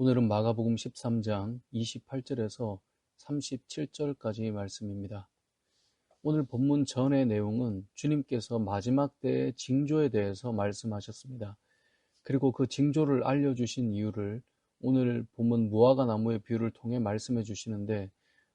오늘은 마가복음 13장 28절에서 37절까지 말씀입니다. 오늘 본문 전의 내용은 주님께서 마지막 때의 징조에 대해서 말씀하셨습니다. 그리고 그 징조를 알려주신 이유를 오늘 본문 무화과 나무의 비유를 통해 말씀해 주시는데,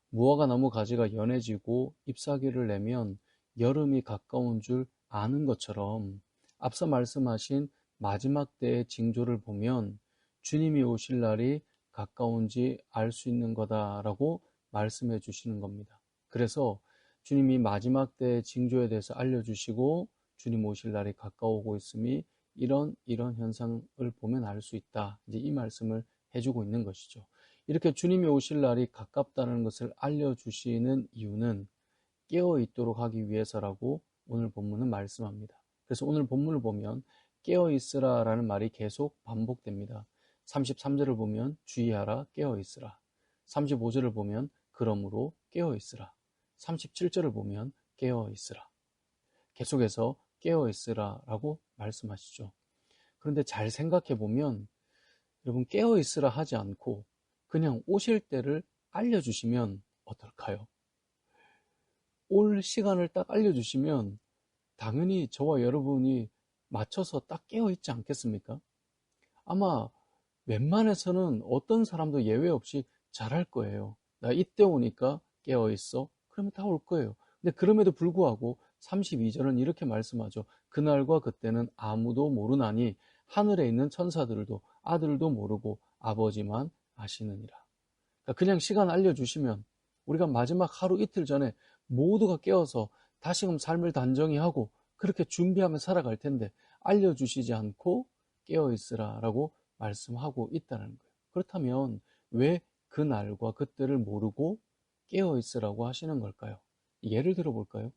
무화과 나무 가지가 연해지고 잎사귀를 내면 여름이 가까운 줄 아는 것처럼 앞서 말씀하신 마지막 때의 징조를 보면 주님이 오실 날이 가까운지 알 수 있는 거다라고 말씀해 주시는 겁니다. 그래서 주님이 마지막 때의 징조에 대해서 알려주시고 주님 오실 날이 가까우고 있음이 이런 현상을 보면 알 수 있다. 이제 이 말씀을 해주고 있는 것이죠. 이렇게 주님이 오실 날이 가깝다는 것을 알려주시는 이유는 깨어 있도록 하기 위해서라고 오늘 본문은 말씀합니다. 그래서 오늘 본문을 보면 깨어 있으라 라는 말이 계속 반복됩니다. 33절을 보면 주의하라 깨어 있으라, 35절을 보면 그러므로 깨어 있으라, 37절을 보면 깨어 있으라, 계속해서 깨어 있으라 라고 말씀하시죠. 그런데 잘 생각해 보면 여러분, 깨어 있으라 하지 않고 그냥 오실 때를 알려주시면 어떨까요? 올 시간을 딱 알려주시면 당연히 저와 여러분이 맞춰서 딱 깨어 있지 않겠습니까? 아마 웬만해서는 어떤 사람도 예외 없이 잘할 거예요. 나 이때 오니까 깨어 있어. 그러면 다 올 거예요. 근데 그럼에도 불구하고 32절은 이렇게 말씀하죠. 그날과 그때는 아무도 모르나니 하늘에 있는 천사들도 아들도 모르고 아버지만 아시느니라. 그러니까 그냥 시간 알려주시면 우리가 마지막 하루 이틀 전에 모두가 깨어서 다시금 삶을 단정히 하고 그렇게 준비하며 살아갈 텐데 알려주시지 않고 깨어있으라 라고 말씀하고 있다는 거예요. 그렇다면 왜 그 날과 그때를 모르고 깨어있으라고 하시는 걸까요? 예를 들어 볼까요?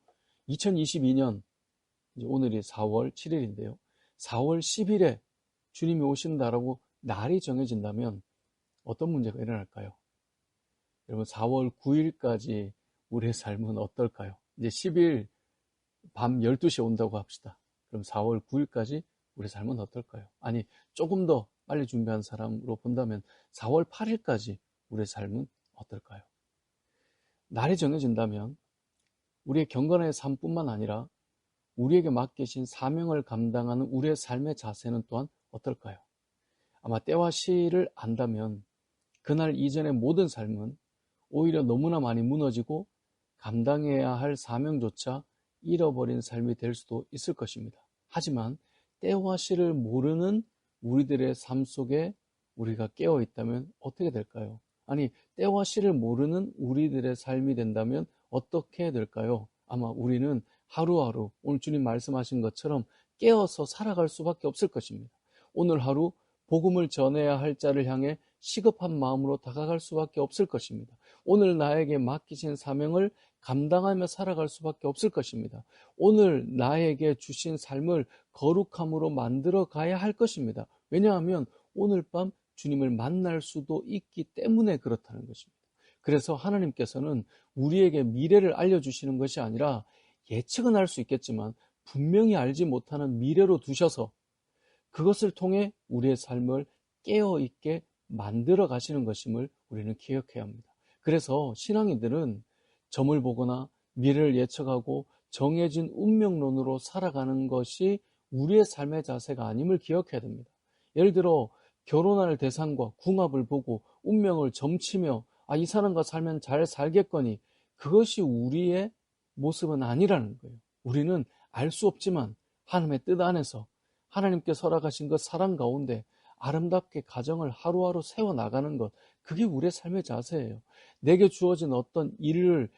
2022년 오늘이 4월 7일인데요. 4월 10일에 주님이 오신다라고 날이 정해진다면 어떤 문제가 일어날까요? 여러분, 4월 9일까지 우리의 삶은 어떨까요? 이제 10일 밤 12시에 온다고 합시다. 그럼 4월 9일까지 우리의 삶은 어떨까요? 아니, 조금 더 빨리 준비한 사람으로 본다면 4월 8일까지 우리의 삶은 어떨까요? 날이 정해진다면 우리의 경건의 삶뿐만 아니라 우리에게 맡기신 사명을 감당하는 우리의 삶의 자세는 또한 어떨까요? 아마 때와 시를 안다면 그날 이전의 모든 삶은 오히려 너무나 많이 무너지고 감당해야 할 사명조차 잃어버린 삶이 될 수도 있을 것입니다. 하지만 때와 시를 모르는 우리들의 삶 속에 우리가 깨어 있다면 어떻게 될까요? 아니, 때와 시를 모르는 우리들의 삶이 된다면 어떻게 될까요? 아마 우리는 하루하루 오늘 주님 말씀하신 것처럼 깨어서 살아갈 수밖에 없을 것입니다. 오늘 하루 복음을 전해야 할 자를 향해 시급한 마음으로 다가갈 수밖에 없을 것입니다. 오늘 나에게 맡기신 사명을 감당하며 살아갈 수밖에 없을 것입니다. 오늘 나에게 주신 삶을 거룩함으로 만들어 가야 할 것입니다. 왜냐하면 오늘 밤 주님을 만날 수도 있기 때문에 그렇다는 것입니다. 그래서 하나님께서는 우리에게 미래를 알려주시는 것이 아니라 예측은 할 수 있겠지만 분명히 알지 못하는 미래로 두셔서 그것을 통해 우리의 삶을 깨어있게 만들어 가시는 것임을 우리는 기억해야 합니다. 그래서 신앙인들은 점을 보거나 미래를 예측하고 정해진 운명론으로 살아가는 것이 우리의 삶의 자세가 아님을 기억해야 됩니다. 예를 들어 결혼할 대상과 궁합을 보고 운명을 점치며 이 사람과 살면 잘 살겠거니, 그것이 우리의 모습은 아니라는 거예요. 우리는 알 수 없지만 하나님의 뜻 안에서 하나님께 허락하신 것 사랑 가운데 아름답게 가정을 하루하루 세워나가는 것, 그게 우리의 삶의 자세예요. 내게 주어진 어떤 일을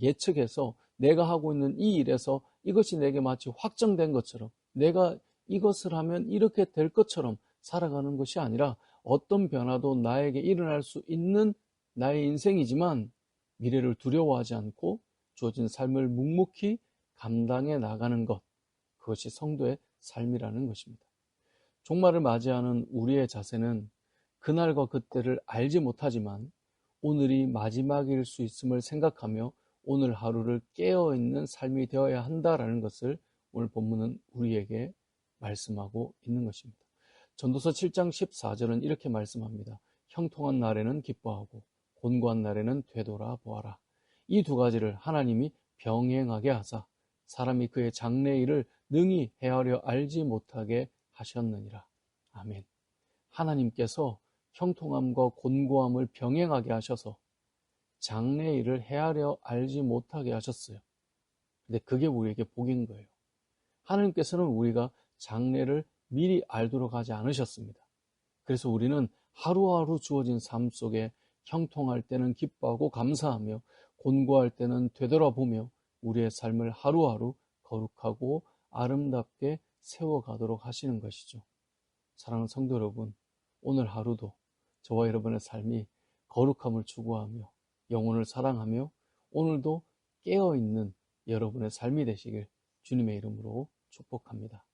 예측해서 내가 하고 있는 이 일에서 이것이 내게 마치 확정된 것처럼 내가 이것을 하면 이렇게 될 것처럼 살아가는 것이 아니라 어떤 변화도 나에게 일어날 수 있는 나의 인생이지만 미래를 두려워하지 않고 주어진 삶을 묵묵히 감당해 나가는 것, 그것이 성도의 삶이라는 것입니다. 종말을 맞이하는 우리의 자세는 그날과 그때를 알지 못하지만 오늘이 마지막일 수 있음을 생각하며 오늘 하루를 깨어있는 삶이 되어야 한다라는 것을 오늘 본문은 우리에게 말씀하고 있는 것입니다. 전도서 7장 14절은 이렇게 말씀합니다. 형통한 날에는 기뻐하고 곤고한 날에는 되돌아보아라. 이 두 가지를 하나님이 병행하게 하사 사람이 그의 장래일을 능히 헤아려 알지 못하게 하셨느니라. 아멘. 하나님께서 형통함과 곤고함을 병행하게 하셔서 장래일을 헤아려 알지 못하게 하셨어요. 근데 그게 우리에게 복인 거예요. 하나님께서는 우리가 장래를 미리 알도록 하지 않으셨습니다. 그래서 우리는 하루하루 주어진 삶 속에 형통할 때는 기뻐하고 감사하며 곤고할 때는 되돌아보며 우리의 삶을 하루하루 거룩하고 아름답게 세워가도록 하시는 것이죠. 사랑하는 성도 여러분, 오늘 하루도 저와 여러분의 삶이 거룩함을 추구하며 영혼을 사랑하며 오늘도 깨어있는 여러분의 삶이 되시길 주님의 이름으로 축복합니다.